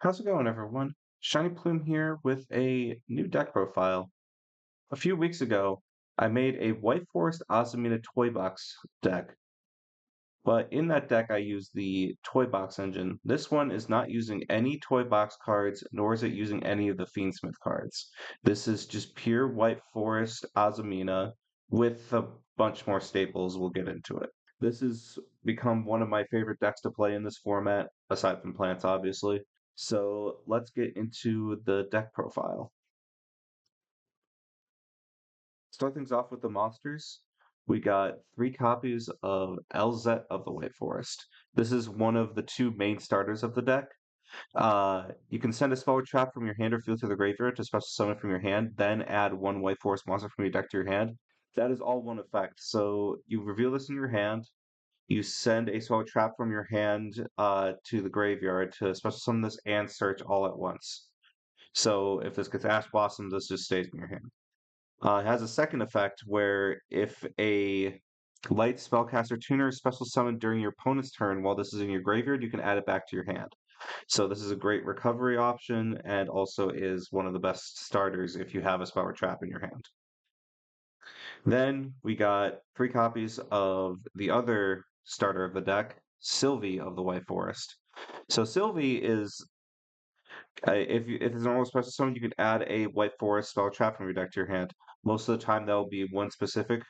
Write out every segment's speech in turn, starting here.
How's it going, everyone? Shiny Plume here with a new deck profile. A few weeks ago, I made a White Forest Azamina Toy Box deck, but in that deck I used the Toy Box engine. This one is not using any Toy Box cards, nor is it using any of the Fiendsmith cards. This is just pure White Forest Azamina with a bunch more staples. We'll get into it. This has become one of my favorite decks to play in this format, aside from plants, obviously. So let's get into the deck profile. Start things off with the monsters. We got 3 copies of LZ of the White Forest. This is one of the 2 main starters of the deck. You can send a spell or trap from your hand or field to the graveyard to special summon from your hand, then add 1 White Forest monster from your deck to your hand. That is all one effect. So you reveal this in your hand. You send a spell or trap from your hand to the graveyard to special summon this and search all at once. So if this gets Ash Blossom, this just stays in your hand. It has a second effect where if a light spellcaster tuner is special summoned during your opponent's turn while this is in your graveyard, you can add it back to your hand. So this is a great recovery option and also is one of the best starters if you have a spell or trap in your hand. Then we got 3 copies of the other starter of the deck, Sylvie of the White Forest. So Sylvie is if it's a normal special summon, you can add a White Forest spell trap from your deck to your hand. Most of the time, that will be one specific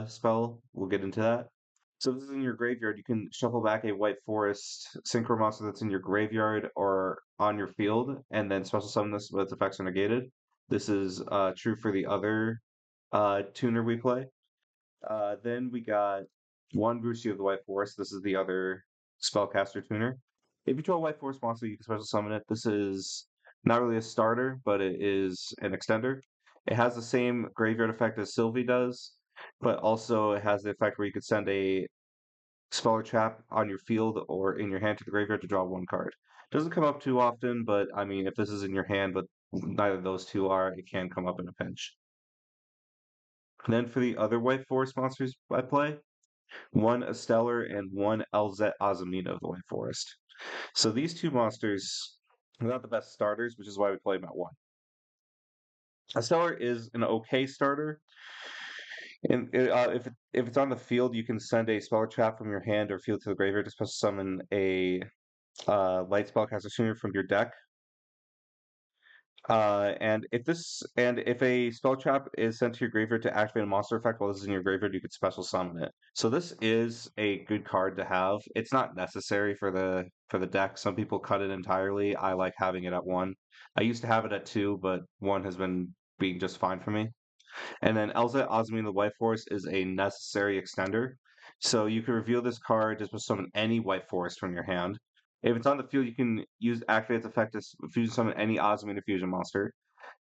spell. We'll get into that. So if this is in your graveyard, you can shuffle back a White Forest Synchro monster that's in your graveyard or on your field, and then special summon this with its effects are negated. This is true for the other tuner we play. Then we got 1 Bushi of the White Forest. This is the other spellcaster tuner. If you draw a White Forest monster, you can special summon it. This is not really a starter, but it is an extender. It has the same graveyard effect as Sylvie does, but also it has the effect where you could send a spell or trap on your field or in your hand to the graveyard to draw 1 card. Doesn't come up too often, but I mean, if this is in your hand, but neither of those two are, it can come up in a pinch. And then for the other White Forest monsters I play, 1 Stellar and 1 LZ Azamina of the White Forest. So these 2 monsters are not the best starters, which is why we play them at 1. A Stellar is an okay starter, and if it's on the field, you can send a spell or trap from your hand or field to the graveyard to special summon a light spellcaster sooner from your deck. And if a spell trap is sent to your graveyard to activate a monster effect while this is in your graveyard, you could special summon it. So this is a good card to have. It's not necessary for the deck. Some people cut it entirely. I like having it at 1. I used to have it at 2, but 1 has been being just fine for me. And then Elza Osmine the White Forest is a necessary extender. So you can reveal this card just to summon any White Forest from your hand. If it's on the field, you can activate its effect to fusion summon any Osmine fusion monster.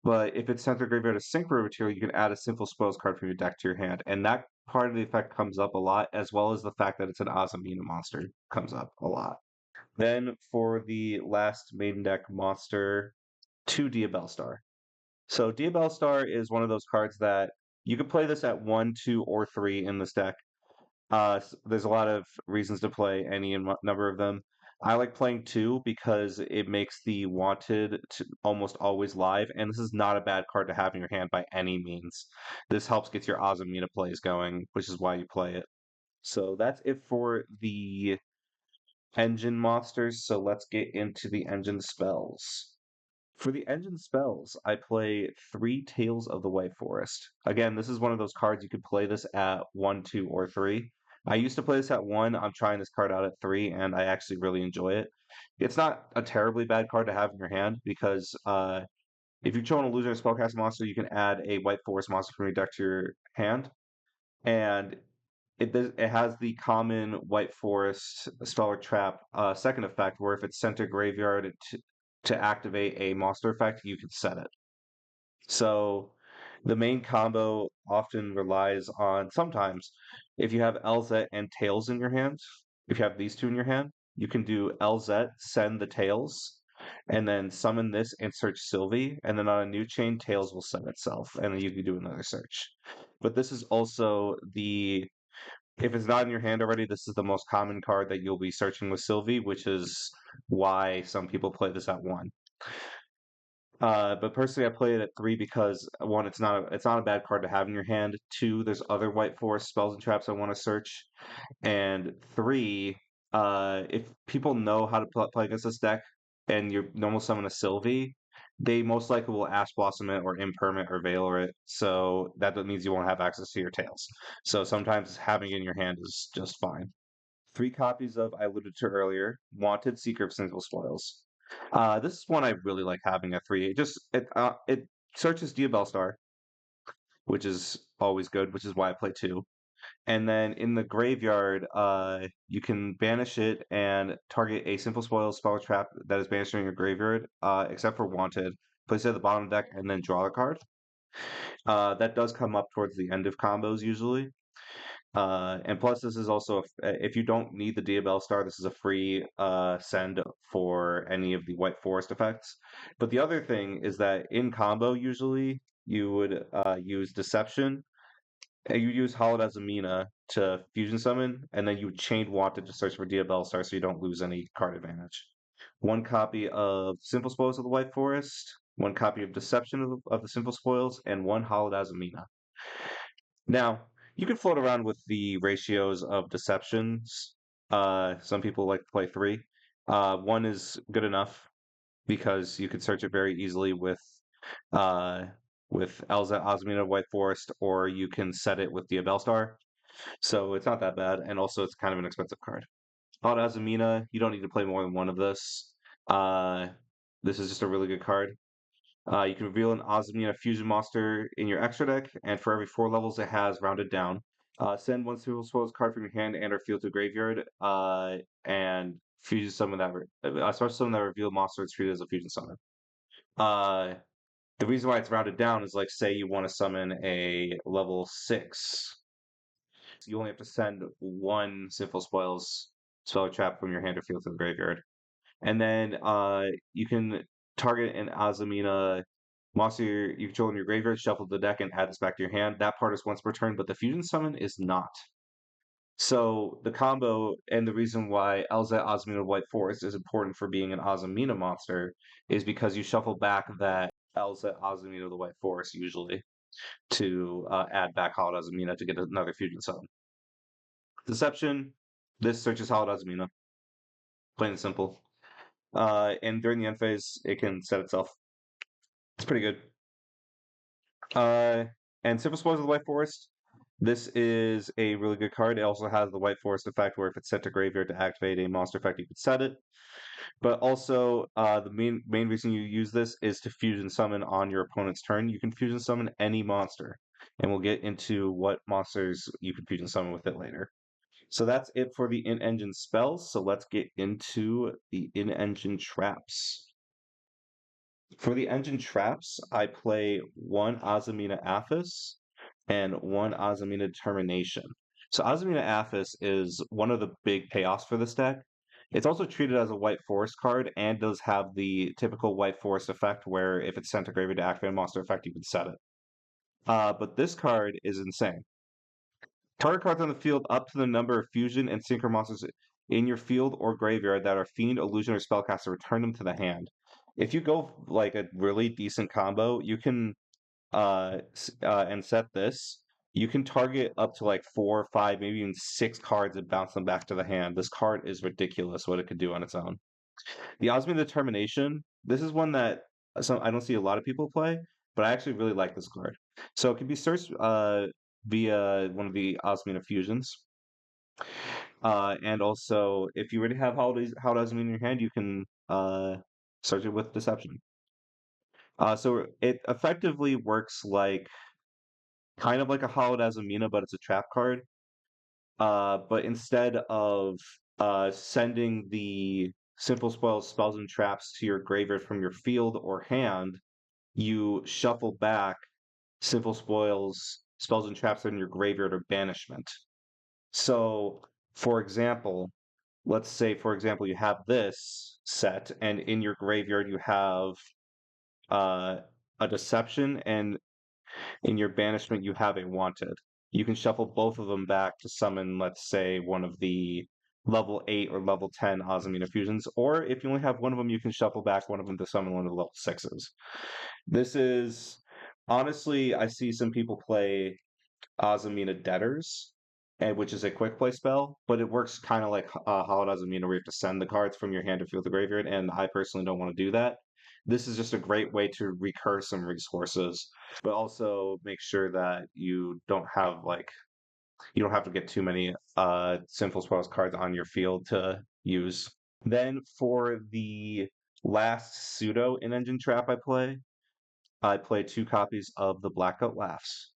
But if it's sent to graveyard as synchro material, you can add a simple spells card from your deck to your hand. And that part of the effect comes up a lot, as well as the fact that it's an Azamina monster comes up a lot. Then for the last main deck monster, 2 Diabell Star. So Diabell Star is one of those cards that you can play this at 1, 2, or 3 in this deck. There's a lot of reasons to play any number of them. I like playing 2 because it makes the wanted almost always live, and this is not a bad card to have in your hand by any means. This helps get your Azamina plays going, which is why you play it. So that's it for the engine monsters. So let's get into the engine spells. For the engine spells, I play 3 Tales of the White Forest. Again, this is one of those cards you could play this at 1, 2, or 3. I used to play this at 1. I'm trying this card out at 3, and I actually really enjoy it. It's not a terribly bad card to have in your hand because if you chose a loser spellcast monster, you can add a White Forest monster from your deck to your hand, and it has the common White Forest spell or trap second effect, where if it's sent to graveyard to activate a monster effect, you can set it. So the main combo often relies on sometimes if you have LZ and Tails in your hand, if you have these 2 in your hand, you can do LZ, send the Tails, and then summon this and search Sylvie, and then on a new chain, Tails will set itself, and then you can do another search. But this is also the If it's not in your hand already, this is the most common card that you'll be searching with Sylvie, which is why some people play this at 1. But personally, I play it at 3 because one, it's not a bad card to have in your hand. 2, there's other White Forest spells and traps I want to search, and 3, if people know how to play against this deck, and you normal summon a Sylvie, they most likely will Ash Blossom it or Impermanent or Valor it. So that means you won't have access to your tails. So sometimes having it in your hand is just fine. 3 copies of I alluded to earlier, Wanted Seeker of Single Spoils. This is one I really like having at 3. It searches Diabell Star, which is always good, which is why I play 2. And then in the graveyard, you can banish it and target a simple spoil spell or trap that is banished in your graveyard, except for Wanted. Place it at the bottom of the deck and then draw a card. That does come up towards the end of combos usually. And plus, this is also if you don't need the Diabell Star, this is a free send for any of the White Forest effects. But the other thing is that in combo, usually you would use Deception. You use Hallowed Azamina to fusion summon, and then you chain Wanted to search for Diabell Star so you don't lose any card advantage. 1 copy of Simple Spoils of the White Forest, 1 copy of Deception of the Simple Spoils, and 1 Hallowed Azamina. Now, you can float around with the ratios of deceptions. Some people like to play 3. 1 is good enough because you can search it very easily uh, with Elza Osmina White Forest, or you can set it with Diabell Star. So it's not that bad, and also it's kind of an expensive card. Cloud Azamina, you don't need to play more than 1 of this. Uh, this is just a really good card. You can reveal an Azamina fusion monster in your extra deck, and for every 4 levels it has, rounded down. Send 1 Single Spoils card from your hand and or field to graveyard, and fusion summon special summon that revealed monster is treated as a fusion summon. Uh, the reason why it's rounded down is like, say you want to summon a level 6, you only have to send 1 Simple Spoils spell or trap from your hand or field to the graveyard. And then you can target an Azamina monster you control in your graveyard, shuffle the deck, and add this back to your hand. That part is once per turn, but the fusion summon is not. So the combo and the reason why Elza Azamina White Forest is important for being an Azamina monster is because you shuffle back that Elza Azamina the White Forest usually to add back Hallowed Azamina to get another fusion summon. Deception, this searches Hallowed Azamina. Plain and simple. And during the end phase, it can set itself. It's pretty good. And Simple Spoils of the White Forest. This is a really good card. It also has the White Forest effect where if it's set to graveyard to activate a monster effect, you could set it. But also, the main reason you use this is to fusion summon on your opponent's turn. You can fusion summon any monster, and we'll get into what monsters you can fusion summon with it later. So that's it for the in-engine spells. So let's get into the in-engine traps. For the engine traps, I play 1 Azamina Aphis and 1 Azamina Determination. So Azamina Aphis is one of the big payoffs for this deck. It's also treated as a White Forest card and does have the typical White Forest effect where if it's sent to graveyard to activate a monster effect, you can set it. But this card is insane. Target cards on the field up to the number of fusion and synchro monsters in your field or graveyard that are fiend, illusion, or spellcaster, return them to the hand. If you go like a really decent combo, you can and set this. You can target up to like 4, 5, maybe even 6 cards and bounce them back to the hand. This card is ridiculous what it could do on its own. The Osmium Determination. This is one that I don't see a lot of people play, but I actually really like this card. So it can be searched via one of the Osmium fusions. And also, if you already have Hallowed Azamina in your hand, you can search it with Deception. So it effectively works like kind of like a Hallowed Azamina, but it's a trap card. But instead of sending the simple spells and traps to your graveyard from your field or hand, you shuffle back simple spells and traps in your graveyard or banishment. So, for example, let's say, for example, you have this set, and in your graveyard you have a Deception, and in your banishment you have a Wanted. you can shuffle both of them back to summon, let's say, one of the level 8 or level 10 Azamina fusions, or if you only have one of them, you can shuffle back one of them to summon one of the level 6s. This is honestly, I see some people play Azamina Debtors, and which is a quick play spell, but it works kind of like Hallowed Azamina, where you have to send the cards from your hand to field the graveyard, and I personally don't want to do that. This is just a great way to recur some resources, but also make sure that you don't have to get too many Sinful Spells cards on your field to use. Then for the last pseudo in-engine trap I play 2 copies of the Blackout Laughs.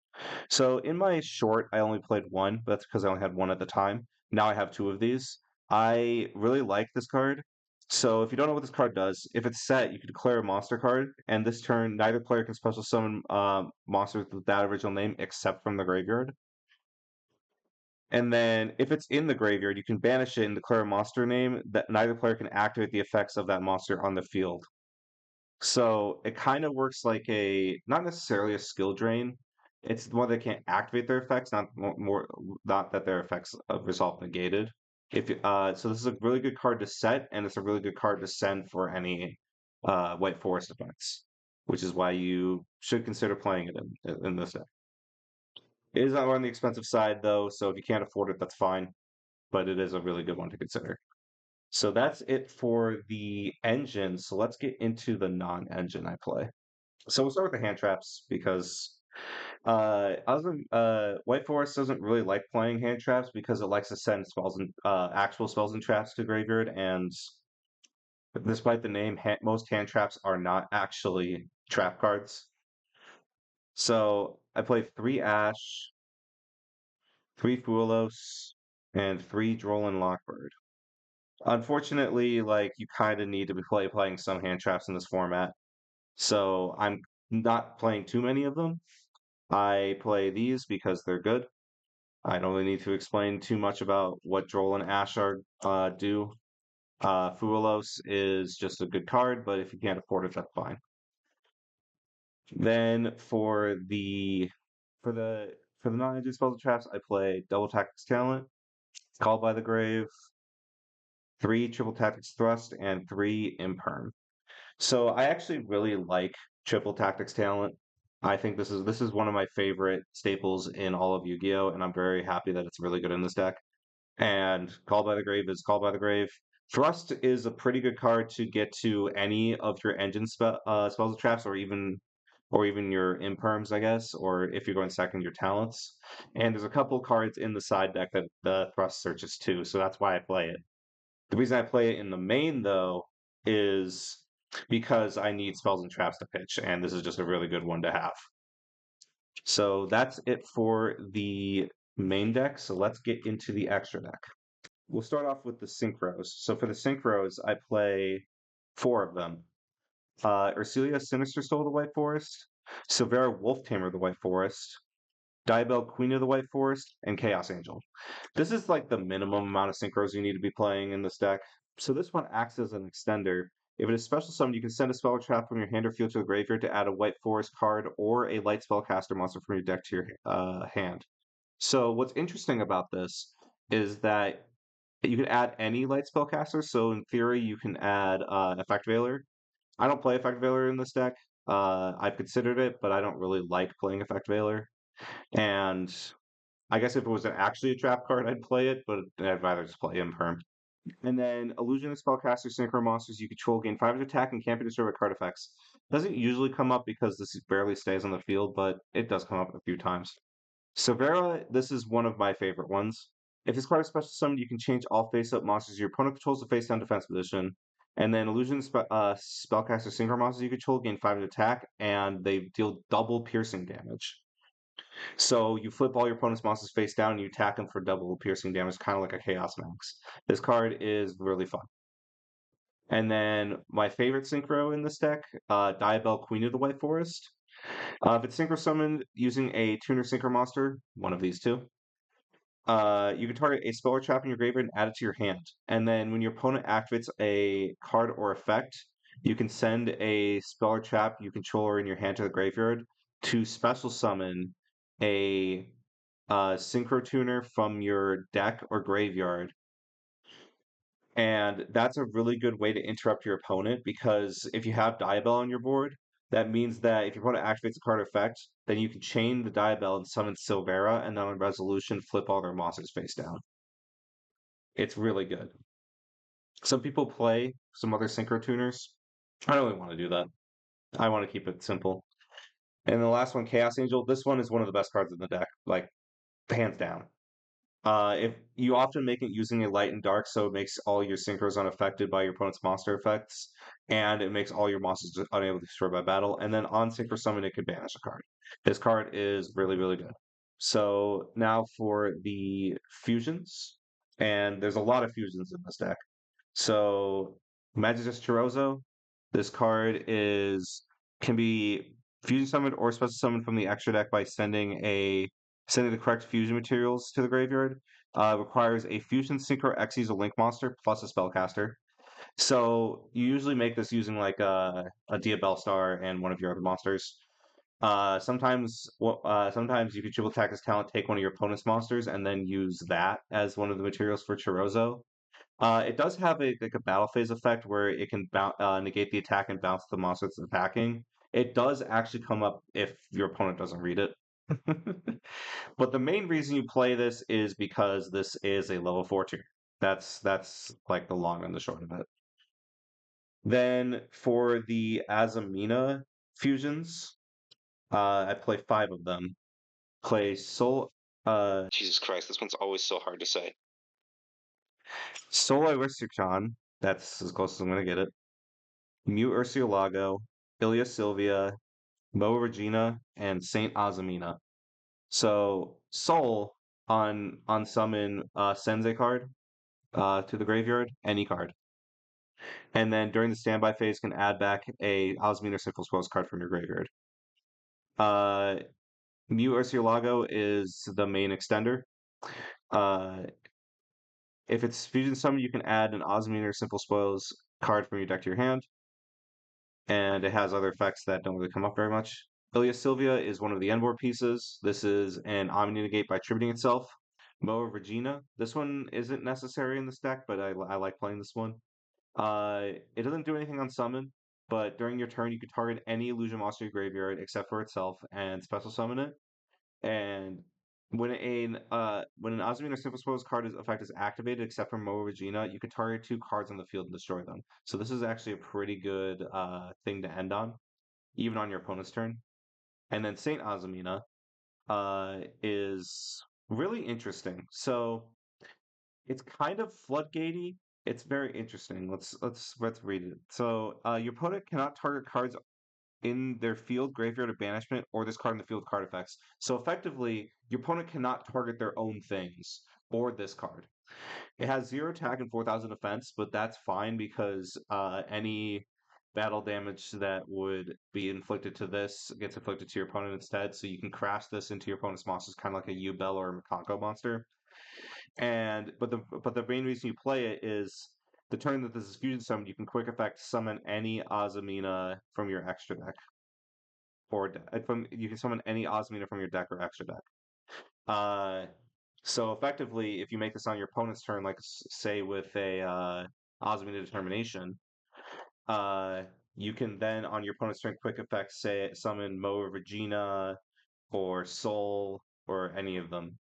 So in my short, I only played one, but that's because I only had one at the time. Now I have 2 of these. I really like this card. So if you don't know what this card does, if it's set, you can declare a monster card, and this turn, neither player can special summon monsters with that original name except from the graveyard. And then if it's in the graveyard, you can banish it and declare a monster name that neither player can activate the effects of that monster on the field. So it kind of works like not necessarily a skill drain. It's more they can't activate their effects, not that their effects result negated. So this is a really good card to set, and it's a really good card to send for any White Forest effects, which is why you should consider playing it in this deck. It is on the expensive side though, so if you can't afford it, that's fine. But it is a really good one to consider. So that's it for the engine. So let's get into the non-engine I play. So we'll start with the hand traps because White Forest doesn't really like playing hand traps because it likes to send spells and actual spells and traps to graveyard. And despite the name, most hand traps are not actually trap cards. So I play 3 Ash, 3 Fuelos, and 3 Droll Lockbird. Unfortunately, like you kind of need to be playing some hand traps in this format. So I'm not playing too many of them. I play these because they're good. I don't really need to explain too much about what Droll and Ash are do. Fuelos is just a good card, but if you can't afford it, that's fine. Then for the non-engine spells and traps, I play Double Tactics Talent, Called by the Grave, 3 Triple Tactics Thrust, and 3 Imperm. So I actually really like Triple Tactics Talent. I think this is one of my favorite staples in all of Yu-Gi-Oh, and I'm very happy that it's really good in this deck. And Called by the Grave is Called by the Grave. Thrust is a pretty good card to get to any of your engine spells and traps, or even your imperms, I guess, or if you're going second, your talents. And there's a couple cards in the side deck that the Thrust searches too, so that's why I play it. The reason I play it in the main, though, is because I need spells and traps to pitch, and this is just a really good one to have. So that's it for the main deck. So let's get into the extra deck. We'll start off with the synchros. So for the synchros, I play 4 of them. Ursilia Sinister Soul of the White Forest, Silvera Wolf Tamer of the White Forest, Diabell Queen of the White Forest, and Chaos Angel. This is like the minimum amount of synchros you need to be playing in this deck. So this one acts as an extender. If it is special summoned, you can send a spell or trap from your hand or field to the graveyard to add a White Forest card or a light spellcaster monster from your deck to your hand. So what's interesting about this is that you can add any light spellcaster. So in theory, you can add Effect Veiler. I don't play Effect Veiler in this deck. I've considered it, but I don't really like playing Effect Veiler. And I guess if it was actually a trap card, I'd play it, but I'd rather just play Imperm. And then Illusionist Spellcaster Synchro Monsters you control gain 5 attack and can't be destroyed by card effects. Doesn't usually come up because this barely stays on the field, but it does come up a few times. Severa, this is one of my favorite ones. If this card is special summoned, you can change all face-up monsters your opponent controls to face-down defense position. And then Spellcaster Synchro Monsters you control gain 5 attack, and they deal double piercing damage. So you flip all your opponent's monsters face down and you attack them for double piercing damage, kind of like a Chaos Max. This card is really fun. And then my favorite synchro in this deck, Diabell Queen of the White Forest. If it's synchro summoned using a tuner synchro monster, one of these two, you can target a spell or trap in your graveyard and add it to your hand. And then when your opponent activates a card or effect, you can send a spell or trap you control or in your hand to the graveyard to special summon a Synchro Tuner from your deck or graveyard. And that's a really good way to interrupt your opponent because if you have Diabell on your board, that means that if your opponent activates a card effect, then you can chain the Diabell and summon Silvera, and then on resolution, flip all their monsters face down. It's really good. Some people play some other Synchro Tuners. I don't really want to do that. I want to keep it simple. And the last one, Chaos Angel. This one is one of the best cards in the deck, like hands down. If you often make it using a light and dark, so it makes all your synchros unaffected by your opponent's monster effects, and it makes all your monsters unable to destroy by battle. And then on synchro summon, it can banish a card. This card is really, really good. So now for the fusions, and there's a lot of fusions in this deck. So Magic Chirozzo, this card is can be fusion summoned or special summoned from the extra deck by sending the correct fusion materials to the graveyard. Requires a fusion synchro X use a link monster plus a spellcaster. So you usually make this using like a Diabell Star and one of your other monsters. Sometimes you can triple attack this talent, take one of your opponent's monsters, and then use that as one of the materials for Chirozzo. It does have a battle phase effect where it can negate the attack and bounce the monster that's attacking. It does actually come up if your opponent doesn't read it. But the main reason you play this is because this is a level 4 tier. That's like the long and the short of it. Then for the Azamina fusions, I play 5 of them. Play Soul. Jesus Christ, this one's always so hard to say. Soul Aristocron, that's as close as I'm gonna get it. Mute Ursiolago, Ilia Sylvia, Mo Regina, and Saint Azamina. So Soul on summon sends a card to the graveyard, any card. And then during the standby phase can add back a Azamina Simple Scrolls card from your graveyard. Uh Mute Ursiolago is the main extender. Uh if it's fusion summon, you can add an Azamina Simple Spoils card from your deck to your hand. And it has other effects that don't really come up very much. Ilia Sylvia is one of the endboard pieces. This is an Omni negate by tributing itself. Moa Regina. This one isn't necessary in this deck, but I like playing this one. It doesn't do anything on summon, but during your turn, you can target any illusion monster in your graveyard except for itself and special summon it. And when an Azumina Simple Spells card effect is activated, except for Moa Regina, you can target 2 cards on the field and destroy them. So this is actually a pretty good thing to end on, even on your opponent's turn. And then Saint Azumina is really interesting. So it's kind of floodgatey. It's very interesting. Let's read it. So your opponent cannot target cards in their field, graveyard, or banishment, or this card in the field card effects. So effectively, your opponent cannot target their own things or this card. It has 0 attack and 4,000 defense, but that's fine because any battle damage that would be inflicted to this gets inflicted to your opponent instead. So you can crash this into your opponent's monsters, kind of like a U-Bell or a Makanko monster. But the main reason you play it is the turn that this is fusion summoned, you can quick effect summon any Azamina from your extra deck from you can summon any Osmina from your deck or extra deck. So effectively, if you make this on your opponent's turn, like say with a Osmina Determination, you can then on your opponent's turn quick effect say summon Mo or Regina or Soul or any of them,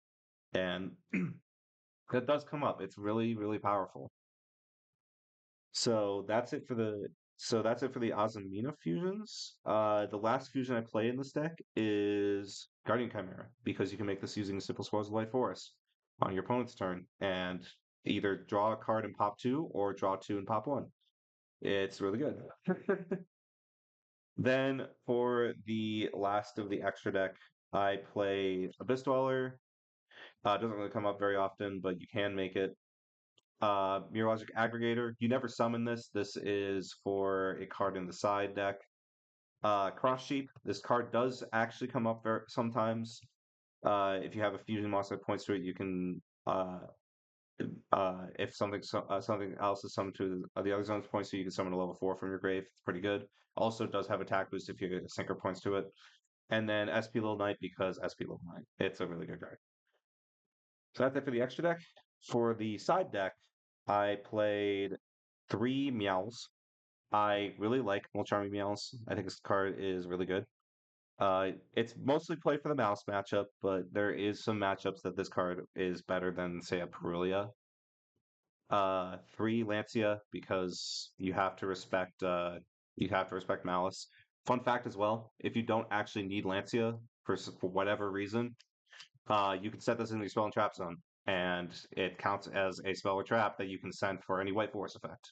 and that does come up. It's really really powerful. So that's it for the Azamina fusions. The last fusion I play in this deck is Guardian Chimera because you can make this using Simple Spells of White Forest on your opponent's turn and either draw a card and pop 2 or draw 2 and pop 1. It's really good. Then for the last of the extra deck, I play Abyss Dweller. It doesn't really come up very often, but you can make it. Mirologic Aggregator. You never summon this. This is for a card in the side deck. Cross Sheep. This card does actually come up sometimes. If you have a fusion monster that points to it, you can. If something else is summoned to the other zone's points to, you can summon a level 4 from your grave. It's pretty good. Also does have attack boost if your sinker points to it. And then SP Little Knight because SP Little Knight. It's a really good card. So that's it for the extra deck. For the side deck, I played 3 Meows. I really like Molcharming Meows. I think this card is really good. It's mostly played for the mouse matchup, but there is some matchups that this card is better than, say, a Perulia. 3 Lancia because you have to respect Malice. Fun fact as well, if you don't actually need Lancia for whatever reason, you can set this in the spell and trap zone, and it counts as a spell or trap that you can send for any White Forest effect.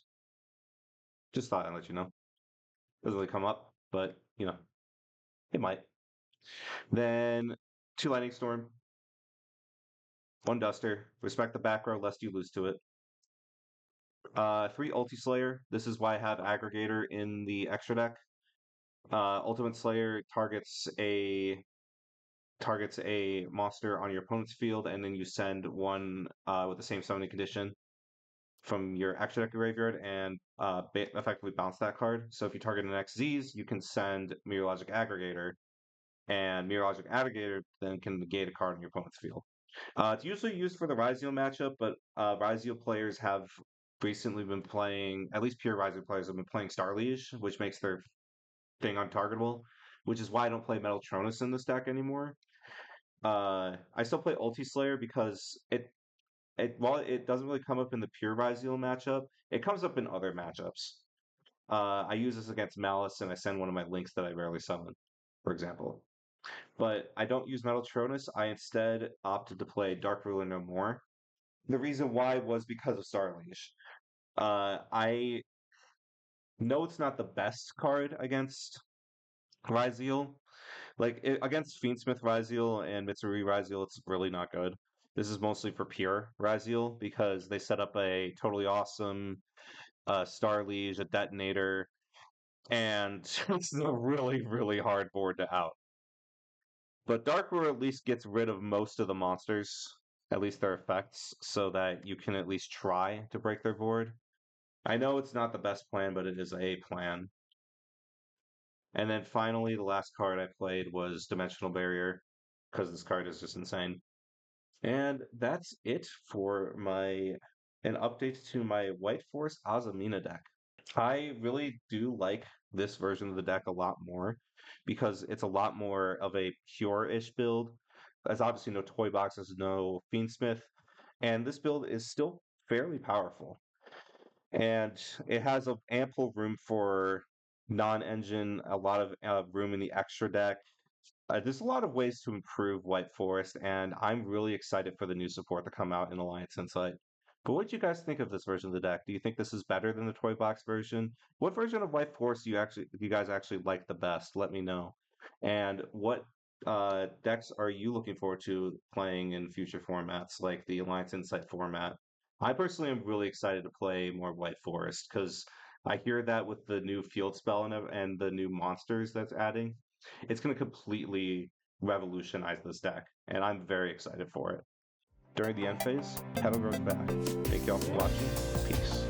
Just thought I'd let you know. Doesn't really come up, but it might. Then 2 Lightning Storm, 1 Duster. Respect the back row lest you lose to it. 3 Ulti Slayer. This is why I have Aggregator in the extra deck. Ultimate Slayer targets a monster on your opponent's field, and then you send one with the same summoning condition from your extra deck graveyard and effectively bounce that card. So if you target an XZs, you can send Meteorologic Aggregator, and Meteorologic Aggregator then can negate a card on your opponent's field. It's usually used for the Ryzeal matchup, but Ryzeal players have recently been playing, at least pure Ryzeal players have been playing Starliege, which makes their thing untargetable, which is why I don't play Metaltronus in this deck anymore. I still play Ulti Slayer because while it doesn't really come up in the pure Ryzeal matchup, it comes up in other matchups. I use this against Malice, and I send one of my links that I rarely summon, for example. But I don't use Metaltronus. I instead opted to play Dark Ruler No More. The reason why was because of Starliege. I know it's not the best card against Ryzeal. Against Fiendsmith Ryzeal and Mitsuri Ryzeal, it's really not good. This is mostly for pure Ryzeal because they set up a totally awesome Starliege, a Detonator, and it's a really, really hard board to out. But Dark Ruler at least gets rid of most of the monsters, at least their effects, so that you can at least try to break their board. I know it's not the best plan, but it is a plan. And then finally, the last card I played was Dimensional Barrier, because this card is just insane. And that's it for an update to my White Forest Azamina deck. I really do like this version of the deck a lot more because it's a lot more of a pure-ish build. There's obviously no toy boxes, no Fiendsmith, and this build is still fairly powerful. And it has ample room for non-engine, a lot of room in the extra deck. There's a lot of ways to improve White Forest, and I'm really excited for the new support to come out in Alliance Insight. But what do you guys think of this version of the deck? Do you think this is better than the toy box version? What version of White Forest do you guys actually like the best? Let me know. And what decks are you looking forward to playing in future formats, like the Alliance Insight format? I personally am really excited to play more White Forest because I hear that with the new field spell and the new monsters that's adding, it's going to completely revolutionize this deck, and I'm very excited for it. During the end phase, Heaven Grows Back. Thank y'all for watching. Peace.